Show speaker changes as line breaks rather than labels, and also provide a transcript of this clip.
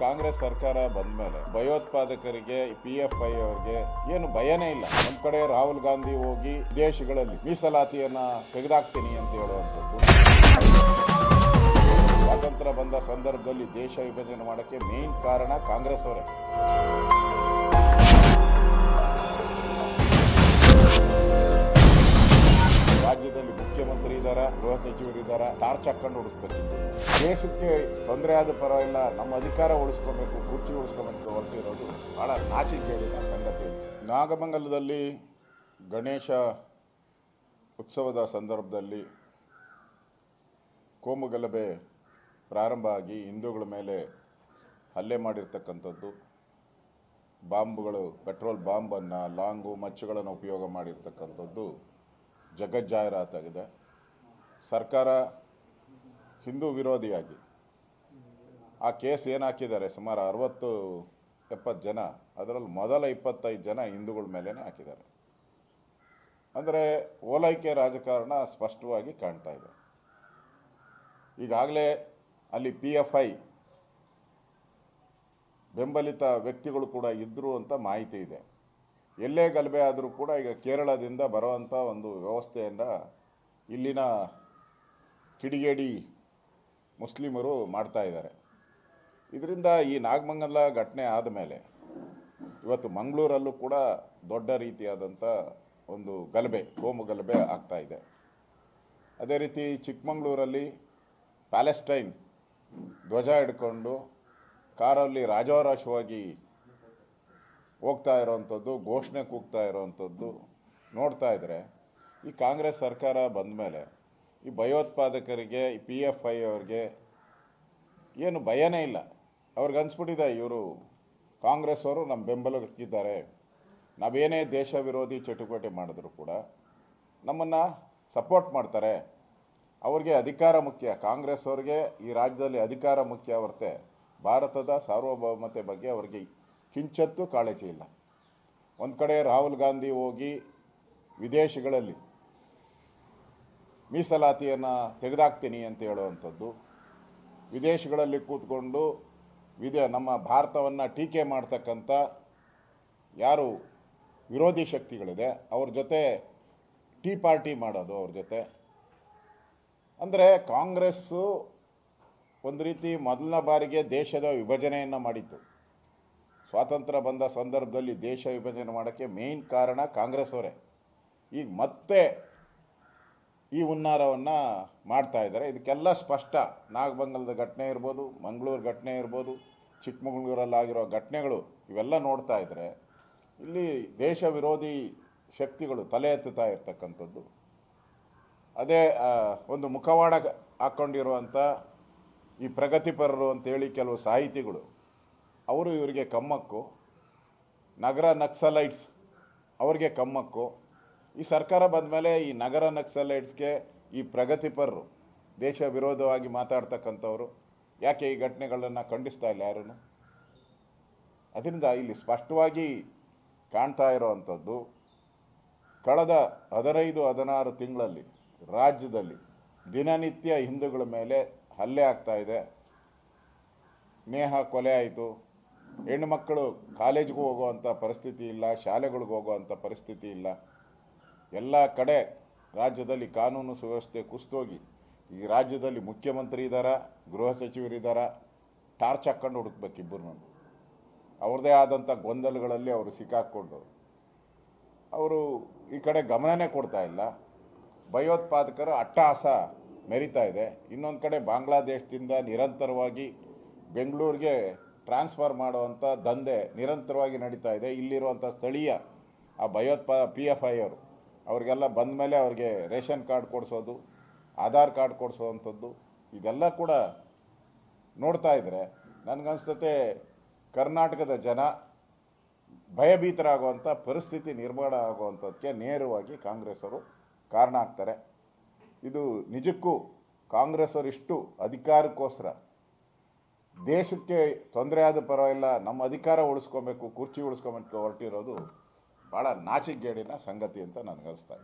ಕಾಂಗ್ರೆಸ್ ಸರ್ಕಾರ ಬಂದ ಮೇಲೆ ಭಯೋತ್ಪಾದಕರಿಗೆ PFI ಅವರಿಗೆ ಏನು ಭಯನೇ ಇಲ್ಲ. ಒಂದ್ ಕಡೆ ರಾಹುಲ್ ಗಾಂಧಿ ಹೋಗಿ ವಿದೇಶಗಳಲ್ಲಿ ಮೀಸಲಾತಿಯನ್ನ ತೆಗೆದಾಕ್ತೀನಿ ಅಂತ ಹೇಳುವಂಥದ್ದು, ಸ್ವಾತಂತ್ರ್ಯ ಬಂದ ಸಂದರ್ಭದಲ್ಲಿ ದೇಶ ವಿಭಜನೆ ಮಾಡಕ್ಕೆ ಮೇನ್ ಕಾರಣ ಕಾಂಗ್ರೆಸ್ ಅವರೇ. ರಾಜ್ಯದಲ್ಲಿ ಮುಖ್ಯಮಂತ್ರಿ ಇದ್ದಾರ, ಗೃಹ ಸಚಿವರಿದ್ದಾರ, ಟಾರ್ಚ್ ಹಾಕೊಂಡು ಹುಡುಕ್ಬೇಕಿತ್ತು. ದೇಶಕ್ಕೆ ತೊಂದರೆ ಆದ ಪರವಾಗಿಲ್ಲ, ನಮ್ಮ ಅಧಿಕಾರ ಉಳಿಸ್ಕೋಬೇಕು, ಕುರ್ಚಿ ಉಳಿಸ್ಕೋಬೇಕು ಹೊರಟಿರೋದು ಬಹಳ ನಾಚಿಕೆಗೇಡಿನ ಸಂಗತಿ. ನಾಗಮಂಗಲದಲ್ಲಿ ಗಣೇಶ ಉತ್ಸವದ ಸಂದರ್ಭದಲ್ಲಿ ಕೋಮುಗಲಭೆ ಪ್ರಾರಂಭ ಆಗಿ ಹಿಂದೂಗಳ ಮೇಲೆ ಹಲ್ಲೆ ಮಾಡಿರ್ತಕ್ಕಂಥದ್ದು, ಬಾಂಬ್ಗಳು, ಪೆಟ್ರೋಲ್ ಬಾಂಬನ್ನು, ಲಾಂಗು, ಮಚ್ಚುಗಳನ್ನು ಉಪಯೋಗ ಮಾಡಿರ್ತಕ್ಕಂಥದ್ದು ಜಗಜ್ಜಾಹೀರಾತಾಗಿದೆ. ಸರ್ಕಾರ ಹಿಂದೂ ವಿರೋಧಿಯಾಗಿ ಆ ಕೇಸ್ ಏನು ಹಾಕಿದ್ದಾರೆ, ಸುಮಾರು 60-70 ಜನ, ಅದರಲ್ಲಿ ಮೊದಲ 25 ಜನ ಹಿಂದೂಗಳ ಮೇಲೇ ಹಾಕಿದ್ದಾರೆ. ಅಂದರೆ ಓಲೈಕೆ ರಾಜಕಾರಣ ಸ್ಪಷ್ಟವಾಗಿ ಕಾಣ್ತಾ ಇದೆ. ಈಗಾಗಲೇ ಅಲ್ಲಿ PFI ಬೆಂಬಲಿತ ವ್ಯಕ್ತಿಗಳು ಕೂಡ ಇದ್ದರು ಅಂತ ಮಾಹಿತಿ ಇದೆ. ಎಲ್ಲೇ ಗಲಭೆ ಆದರೂ ಕೂಡ ಈಗ ಕೇರಳದಿಂದ ಬರುವಂಥ ಒಂದು ವ್ಯವಸ್ಥೆಯನ್ನು ಇಲ್ಲಿನ ಕಿಡಿಗೇಡಿ ಮುಸ್ಲಿಮರು ಮಾಡ್ತಾ ಇದ್ದಾರೆ. ಇದರಿಂದ ಈ ನಾಗಮಂಗಲ ಘಟನೆ ಆದಮೇಲೆ ಇವತ್ತು ಮಂಗಳೂರಲ್ಲೂ ಕೂಡ ದೊಡ್ಡ ರೀತಿಯಾದಂಥ ಒಂದು ಗಲಭೆ, ಕೋಮು ಗಲಭೆ ಆಗ್ತಾ ಇದೆ. ಅದೇ ರೀತಿ ಚಿಕ್ಕಮಗಳೂರಲ್ಲಿ ಪ್ಯಾಲೆಸ್ಟೈನ್ ಧ್ವಜ ಹಿಡ್ಕೊಂಡು ಕಾರಲ್ಲಿ ರಾಜಾರೋಷವಾಗಿ ಹೋಗ್ತಾ ಇರೋವಂಥದ್ದು, ಘೋಷಣೆ ಕೂಗ್ತಾ ಇರೋವಂಥದ್ದು ನೋಡ್ತಾ ಇದ್ದರೆ, ಈ ಕಾಂಗ್ರೆಸ್ ಸರ್ಕಾರ ಬಂದ ಮೇಲೆ ಈ ಭಯೋತ್ಪಾದಕರಿಗೆ, ಈ PFI ಅವ್ರಿಗೆ ಏನು ಭಯನೇ ಇಲ್ಲ. ಅವ್ರಿಗೆ ಅನಿಸ್ಬಿಟ್ಟಿದೆ, ಇವರು ಕಾಂಗ್ರೆಸ್ ಅವರು ನಮ್ಮ ಬೆಂಬಲಕ್ಕಿದ್ದಾರೆ, ನಾವೇನೇ ದೇಶ ವಿರೋಧಿ ಚಟುವಟಿಕೆ ಮಾಡಿದ್ರು ಕೂಡ ನಮ್ಮನ್ನು ಸಪೋರ್ಟ್ ಮಾಡ್ತಾರೆ, ಅವ್ರಿಗೆ ಅಧಿಕಾರ ಮುಖ್ಯ, ಕಾಂಗ್ರೆಸ್ ಅವ್ರಿಗೆ ಈ ರಾಜ್ಯದಲ್ಲಿ ಅಧಿಕಾರ ಮುಖ್ಯ ಹೊರತೆ ಭಾರತದ ಸಾರ್ವಭೌಮತೆ ಬಗ್ಗೆ ಅವ್ರಿಗೆ ಕಿಂಚತ್ತೂ ಕಾಳಜಿ ಇಲ್ಲ. ಒಂದು ಕಡೆ ರಾಹುಲ್ ಗಾಂಧಿ ಹೋಗಿ ವಿದೇಶಗಳಲ್ಲಿ ಮೀಸಲಾತಿಯನ್ನು ತೆಗೆದಾಕ್ತೀನಿ ಅಂತ ಹೇಳುವಂಥದ್ದು, ವಿದೇಶಗಳಲ್ಲಿ ಕೂತ್ಕೊಂಡು ನಮ್ಮ ಭಾರತವನ್ನು ಟೀಕೆ ಮಾಡ್ತಕ್ಕಂಥ ಯಾರು ವಿರೋಧಿ ಶಕ್ತಿಗಳಿದೆ ಅವ್ರ ಜೊತೆ ಟೀ ಪಾರ್ಟಿ ಮಾಡೋದು, ಅವ್ರ ಜೊತೆ. ಅಂದರೆ ಕಾಂಗ್ರೆಸ್ಸು ಒಂದು ರೀತಿ ಮೊದಲನೇ ಬಾರಿಗೆ ದೇಶದ ವಿಭಜನೆಯನ್ನು ಮಾಡಿತ್ತು. ಸ್ವಾತಂತ್ರ್ಯ ಬಂದ ಸಂದರ್ಭದಲ್ಲಿ ದೇಶ ವಿಭಜನೆ ಮಾಡೋಕ್ಕೆ ಮೇನ್ ಕಾರಣ ಕಾಂಗ್ರೆಸ್ ಅವರೇ. ಈಗ ಮತ್ತೆ ಈ ಹುನ್ನಾರವನ್ನು ಮಾಡ್ತಾ ಇದ್ದಾರೆ. ಇದಕ್ಕೆಲ್ಲ ಸ್ಪಷ್ಟ ನಾಗಮಂಗಲದ ಘಟನೆ ಇರ್ಬೋದು, ಮಂಗಳೂರು ಘಟನೆ ಇರ್ಬೋದು, ಚಿಕ್ಕಮಗಳೂರಲ್ಲಾಗಿರೋ ಘಟನೆಗಳು, ಇವೆಲ್ಲ ನೋಡ್ತಾ ಇದ್ದರೆ ಇಲ್ಲಿ ದೇಶ ವಿರೋಧಿ ಶಕ್ತಿಗಳು ತಲೆ ಎತ್ತುತ್ತಾ ಇರ್ತಕ್ಕಂಥದ್ದು. ಅದೇ ಒಂದು ಮುಖವಾಡ ಹಾಕ್ಕೊಂಡಿರುವಂಥ ಈ ಪ್ರಗತಿಪರರು ಅಂತೇಳಿ ಕೆಲವು ಸಾಹಿತಿಗಳು, ಅವರು ಇವರಿಗೆ ಕಮ್ಮಕ್ಕು, ನಗರ ನಕ್ಸಲೈಟ್ಸ್ ಅವ್ರಿಗೆ ಕಮ್ಮಕ್ಕು. ಈ ಸರ್ಕಾರ ಬಂದ ಮೇಲೆ ಈ ನಗರ ನಕ್ಸಲೈಟ್ಸ್ಗೆ ಈ ಪ್ರಗತಿಪರರು, ದೇಶ ವಿರೋಧವಾಗಿ ಮಾತಾಡ್ತಕ್ಕಂಥವ್ರು ಯಾಕೆ ಈ ಘಟನೆಗಳನ್ನು ಖಂಡಿಸ್ತಾ ಇಲ್ಲ ಯಾರೂ? ಅದರಿಂದ ಇಲ್ಲಿ ಸ್ಪಷ್ಟವಾಗಿ ಕಾಣ್ತಾ ಇರೋವಂಥದ್ದು, ಕಳೆದ 15-16 ತಿಂಗಳಲ್ಲಿ ರಾಜ್ಯದಲ್ಲಿ ದಿನನಿತ್ಯ ಹಿಂದೂಗಳ ಮೇಲೆ ಹಲ್ಲೆ ಆಗ್ತಾ ಇದೆ. ನೇಹ ಕೊಲೆ ಆಯಿತು, ಹೆಣ್ಣುಮಕ್ಕಳು ಕಾಲೇಜ್ಗೂ ಹೋಗುವಂಥ ಪರಿಸ್ಥಿತಿ ಇಲ್ಲ, ಶಾಲೆಗಳಿಗೆ ಹೋಗುವಂಥ ಪರಿಸ್ಥಿತಿ ಇಲ್ಲ. ಎಲ್ಲ ಕಡೆ ರಾಜ್ಯದಲ್ಲಿ ಕಾನೂನು ಸುವ್ಯವಸ್ಥೆ ಕುಸಿದೋಗಿ ಈ ರಾಜ್ಯದಲ್ಲಿ ಮುಖ್ಯಮಂತ್ರಿ ಇದ್ದಾರ, ಗೃಹ ಸಚಿವರಿದ್ದಾರ, ಟಾರ್ಚ್ ಹಾಕ್ಕೊಂಡು ಹುಡುಕ್ಬೇಕಿಬ್ಬರು. ಅವ್ರದ್ದೇ ಆದಂಥ ಗೊಂದಲಗಳಲ್ಲಿ ಅವರು ಸಿಕ್ಕಾಕ್ಕೊಂಡು ಅವರು ಈ ಕಡೆ ಗಮನನೇ ಕೊಡ್ತಾ ಇಲ್ಲ. ಭಯೋತ್ಪಾದಕರ ಅಟ್ಟಹಾಸ ಮೆರಿತಾ ಇದೆ. ಇನ್ನೊಂದು ಕಡೆ ಬಾಂಗ್ಲಾದೇಶದಿಂದ ನಿರಂತರವಾಗಿ ಬೆಂಗಳೂರಿಗೆ ಟ್ರಾನ್ಸ್ಫರ್ ಮಾಡುವಂಥ ದಂಧೆ ನಿರಂತರವಾಗಿ ನಡೀತಾ ಇದೆ. ಇಲ್ಲಿರುವಂಥ ಸ್ಥಳೀಯ ಆ PFI ಅವರು ಅವ್ರಿಗೆಲ್ಲ ಬಂದ ಮೇಲೆ ಅವ್ರಿಗೆ ರೇಷನ್ ಕಾರ್ಡ್ ಕೊಡಿಸೋದು, ಆಧಾರ್ ಕಾರ್ಡ್ ಕೊಡಿಸೋವಂಥದ್ದು, ಇದೆಲ್ಲ ಕೂಡ ನೋಡ್ತಾ ಇದ್ದರೆ ನನಗನ್ಸ್ತತೆ ಕರ್ನಾಟಕದ ಜನ ಭಯಭೀತರಾಗುವಂಥ ಪರಿಸ್ಥಿತಿ ನಿರ್ಮಾಣ ಆಗುವಂಥದ್ದಕ್ಕೆ ನೇರವಾಗಿ ಕಾಂಗ್ರೆಸ್ ಅವರು ಕಾರಣ ಆಗ್ತಾರೆ. ಇದು ನಿಜಕ್ಕೂ ಕಾಂಗ್ರೆಸ್ ಅವರು ಇಷ್ಟು ಅಧಿಕಾರಕ್ಕೋಸ್ಕರ ದೇಶಕ್ಕೆ ತೊಂದರೆ ಆದ ಪರವಾಗಿಲ್ಲ, ನಮ್ಮ ಅಧಿಕಾರ ಉಳಿಸ್ಕೋಬೇಕು, ಕುರ್ಚಿ ಉಳಿಸ್ಕೋಬೇಕು ಹೊರಟಿರೋದು ಭಾಳ ನಾಚಿಕೆಗೇಡಿನ ಸಂಗತಿ ಅಂತ ನನಗನ್ನಿಸ್ತಾ ಇದೆ.